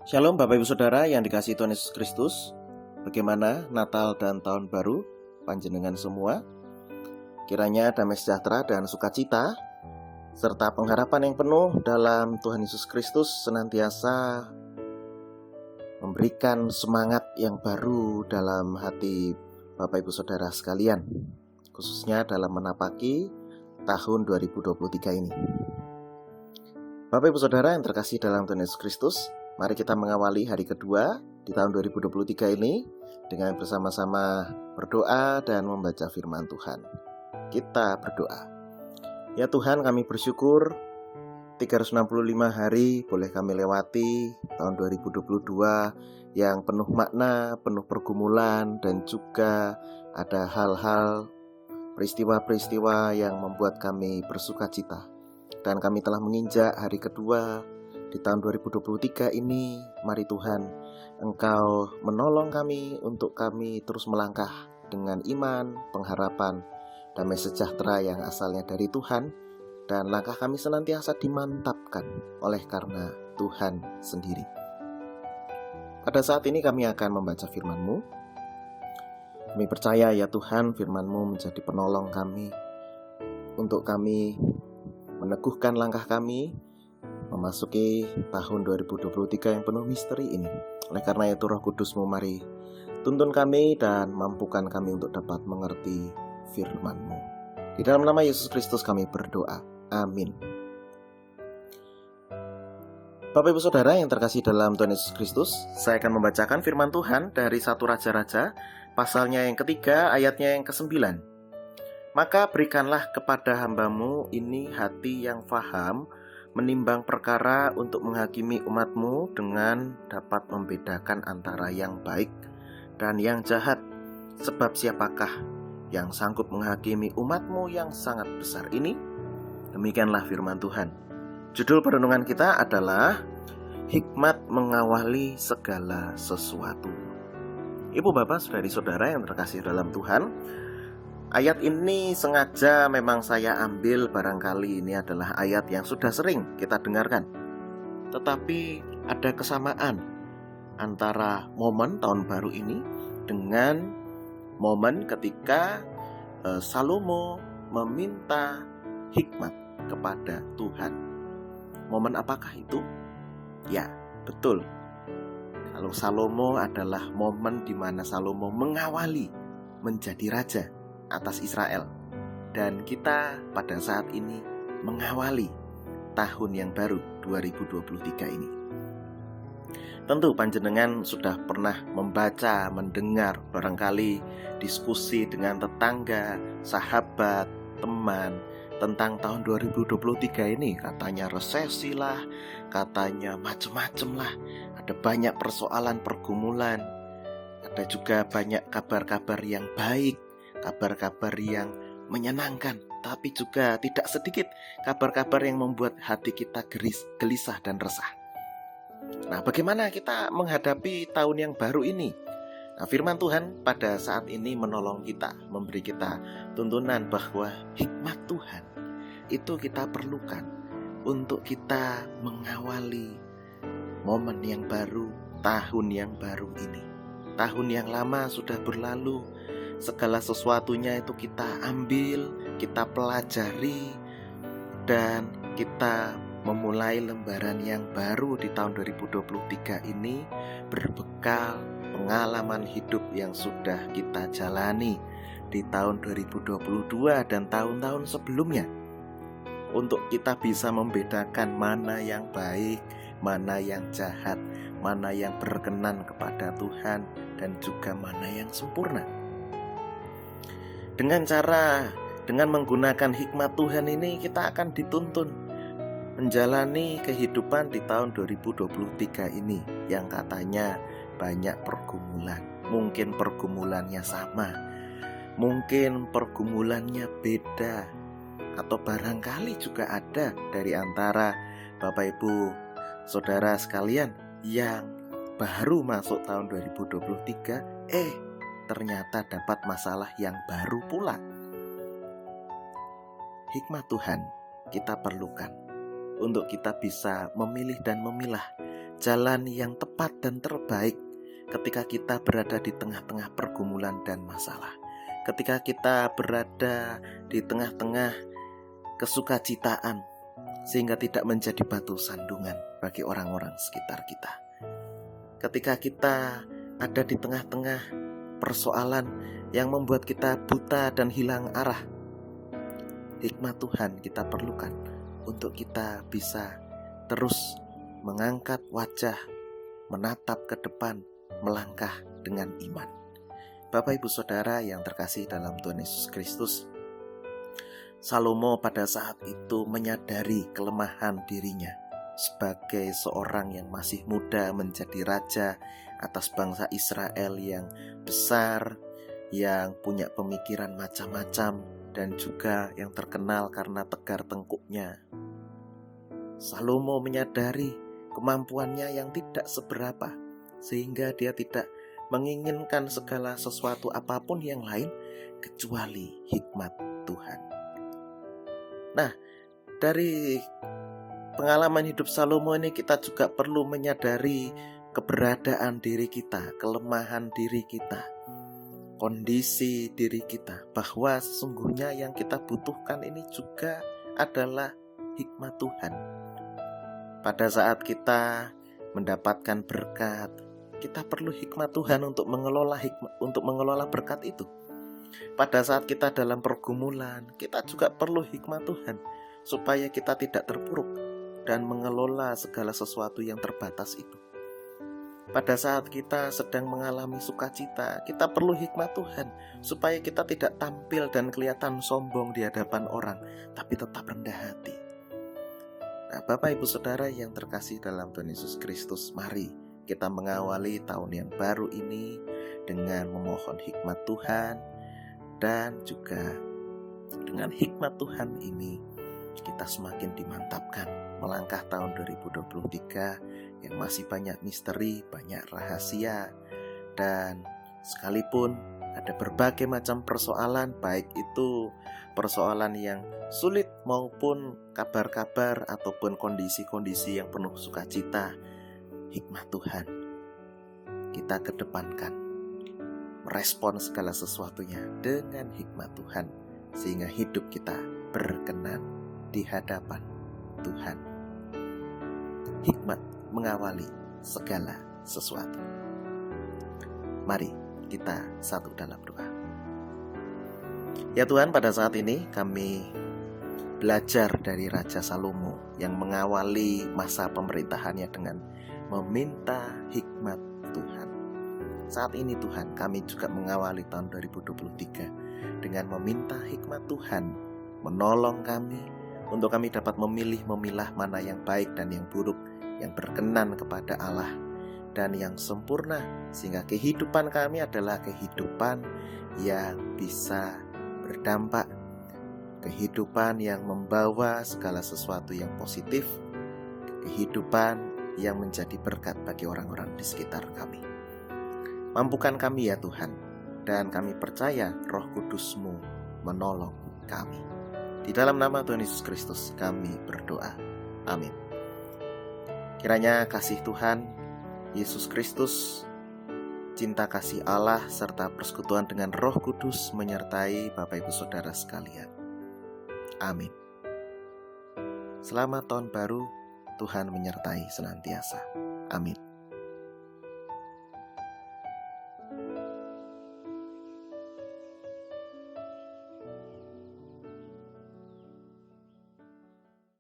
Shalom Bapak Ibu Saudara yang dikasihi Tuhan Yesus Kristus. Bagaimana Natal dan Tahun Baru panjenengan semua? Kiranya damai sejahtera dan sukacita serta pengharapan yang penuh dalam Tuhan Yesus Kristus senantiasa memberikan semangat yang baru dalam hati Bapak Ibu Saudara sekalian, khususnya dalam menapaki tahun 2023 ini. Bapak Ibu Saudara yang terkasih dalam Tuhan Yesus Kristus, mari kita mengawali hari kedua di tahun 2023 ini dengan bersama-sama berdoa dan membaca firman Tuhan. Kita berdoa. Ya Tuhan, kami bersyukur 365 hari boleh kami lewati tahun 2022 yang penuh makna, penuh pergumulan, dan juga ada hal-hal, peristiwa-peristiwa yang membuat kami bersuka cita. Dan kami telah menginjak hari kedua di tahun 2023 ini. Mari Tuhan, Engkau menolong kami untuk kami terus melangkah dengan iman, pengharapan, damai sejahtera yang asalnya dari Tuhan. Dan langkah kami senantiasa dimantapkan oleh karena Tuhan sendiri. Pada saat ini kami akan membaca firman-Mu. Kami percaya ya Tuhan, firman-Mu menjadi penolong kami untuk kami meneguhkan langkah kami memasuki tahun 2023 yang penuh misteri ini. Oleh karena itu Roh Kudus-Mu mari tuntun kami dan mampukan kami untuk dapat mengerti firman-Mu. Di dalam nama Yesus Kristus kami berdoa. Amin. Bapak Ibu Saudara yang terkasih dalam Tuhan Yesus Kristus, saya akan membacakan firman Tuhan dari 1 Raja-Raja, pasalnya yang ketiga, ayatnya yang ke-9. Maka berikanlah kepada hamba-Mu ini hati yang faham, menimbang perkara untuk menghakimi umat-Mu dengan dapat membedakan antara yang baik dan yang jahat. Sebab siapakah yang sanggup menghakimi umat-Mu yang sangat besar ini? Demikianlah firman Tuhan. Judul perenungan kita adalah Hikmat Mengawali Segala Sesuatu. Ibu bapak, saudari-saudara yang terkasih dalam Tuhan, ayat ini sengaja memang saya ambil, barangkali ini adalah ayat yang sudah sering kita dengarkan. Tetapi ada kesamaan antara momen tahun baru ini dengan momen ketika Salomo meminta hikmat kepada Tuhan. Momen apakah itu? Ya, betul. Kalau Salomo adalah momen di mana Salomo mengawali menjadi raja atas Israel. Dan kita pada saat ini mengawali tahun yang baru 2023 ini. Tentu panjenengan sudah pernah membaca, mendengar barangkali diskusi dengan tetangga, sahabat, teman tentang tahun 2023 ini. Katanya resesi lah, katanya macem-macem lah. Ada banyak persoalan, pergumulan. Ada juga banyak kabar-kabar yang baik, kabar-kabar yang menyenangkan, tapi juga tidak sedikit kabar-kabar yang membuat hati kita gelisah dan resah. Nah, bagaimana kita menghadapi tahun yang baru ini? Nah, firman Tuhan pada saat ini menolong kita, memberi kita tuntunan bahwa hikmat Tuhan itu kita perlukan untuk kita mengawali momen yang baru, tahun yang baru ini. Tahun yang lama sudah berlalu, segala sesuatunya itu kita ambil, kita pelajari, dan kita memulai lembaran yang baru di tahun 2023 ini berbekal pengalaman hidup yang sudah kita jalani di tahun 2022 dan tahun-tahun sebelumnya. Untuk kita bisa membedakan mana yang baik, mana yang jahat, mana yang berkenan kepada Tuhan, dan juga mana yang sempurna. Dengan menggunakan hikmat Tuhan ini, kita akan dituntun menjalani kehidupan di tahun 2023 ini yang katanya banyak pergumulan. Mungkin pergumulannya sama, mungkin pergumulannya beda, atau barangkali juga ada dari antara Bapak Ibu Saudara sekalian yang baru masuk tahun 2023, ternyata dapat masalah yang baru pula. Hikmat Tuhan kita perlukan untuk kita bisa memilih dan memilah jalan yang tepat dan terbaik ketika kita berada di tengah-tengah pergumulan dan masalah. Ketika kita berada di tengah-tengah kesukacitaan, sehingga tidak menjadi batu sandungan bagi orang-orang sekitar kita. Ketika kita ada di tengah-tengah persoalan yang membuat kita buta dan hilang arah, hikmat Tuhan kita perlukan untuk kita bisa terus mengangkat wajah, menatap ke depan, melangkah dengan iman. Bapak Ibu Saudara yang terkasih dalam Tuhan Yesus Kristus, Salomo pada saat itu menyadari kelemahan dirinya sebagai seorang yang masih muda menjadi raja atas bangsa Israel yang besar, yang punya pemikiran macam-macam, dan juga yang terkenal karena tegar tengkuknya. Salomo menyadari kemampuannya yang tidak seberapa, sehingga dia tidak menginginkan segala sesuatu apapun yang lain kecuali hikmat Tuhan. Nah, dari pengalaman hidup Salomo ini kita juga perlu menyadari keberadaan diri kita, kelemahan diri kita, kondisi diri kita, bahwa sesungguhnya yang kita butuhkan ini juga adalah hikmat Tuhan. Pada saat kita mendapatkan berkat, kita perlu hikmat Tuhan untuk mengelola berkat itu. Pada saat kita dalam pergumulan, kita juga perlu hikmat Tuhan supaya kita tidak terpuruk dan mengelola segala sesuatu yang terbatas itu. Pada saat kita sedang mengalami sukacita, kita perlu hikmat Tuhan supaya kita tidak tampil dan kelihatan sombong di hadapan orang, tapi tetap rendah hati. Nah, Bapak Ibu Saudara yang terkasih dalam Tuhan Yesus Kristus, mari kita mengawali tahun yang baru ini dengan memohon hikmat Tuhan, dan juga dengan hikmat Tuhan ini kita semakin dimantapkan melangkah tahun 2023 yang masih banyak misteri, banyak rahasia, dan sekalipun ada berbagai macam persoalan, baik itu persoalan yang sulit maupun kabar-kabar ataupun kondisi-kondisi yang penuh sukacita, hikmat Tuhan kita kedepankan, merespon segala sesuatunya dengan hikmat Tuhan, sehingga hidup kita berkenan di hadapan Tuhan. Hikmat mengawali segala sesuatu. Mari kita satu dalam doa. Ya Tuhan, pada saat ini kami belajar dari Raja Salomo yang mengawali masa pemerintahannya dengan meminta hikmat Tuhan. Saat ini Tuhan, kami juga mengawali tahun 2023 dengan meminta hikmat Tuhan menolong kami untuk kami dapat memilah mana yang baik dan yang buruk, yang berkenan kepada Allah dan yang sempurna, sehingga kehidupan kami adalah kehidupan yang bisa berdampak, kehidupan yang membawa segala sesuatu yang positif, kehidupan yang menjadi berkat bagi orang-orang di sekitar kami. Mampukan kami ya Tuhan, dan kami percaya Roh Kudus-Mu menolong kami. Di dalam nama Tuhan Yesus Kristus kami berdoa. Amin. Kiranya kasih Tuhan Yesus Kristus, cinta kasih Allah, serta persekutuan dengan Roh Kudus menyertai Bapak Ibu Saudara sekalian. Amin. Selamat tahun baru, Tuhan menyertai senantiasa. Amin.